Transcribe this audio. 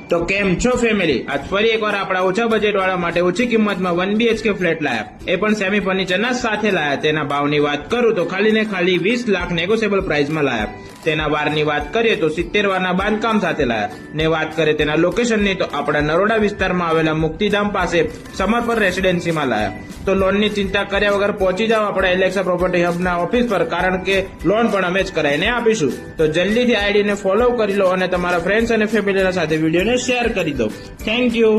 તો કેમ છો ફેમિલી? આજ ફરી એકવાર આપણા ઓછા બજેટ વાળા માટે ઓછી કિંમતમાં 1 BHK ફ્લેટ લાયા, એ પણ સેમી ફર્નિચરના સાથે લાયા। તેના ભાવની વાત કરું તો ખાલી ને ખાલી 20 લાખ નેગોશિયેબલ પ્રાઇસમાં લાયા। તેના વારની વાત કરીએ તો 70 વારના બાંધકામ સાથે લાયા ને વાત કરીએ તેના લોકેશનની તો આપણા નરોડા વિસ્તારમાં આવેલા મુક્તિધામ પાસે સમર્પણ રેસિડેન્સીમાં લાયા। તો લોનની ચિંતા કર્યા વગર પહોંચી જાઓ આપણા એલેક્સા પ્રોપર્ટી હબના ઓફિસ પર, કારણ કે લોન પણ અમે જ કરાવીને આપીશું। તો જલ્દીથી આઈડીને ફોલો કરી લો અને તમારા ફ્રેન્ડ્સ અને ફેમિલીના સાથે વિડીયોને શેર કરી દો। Thank you.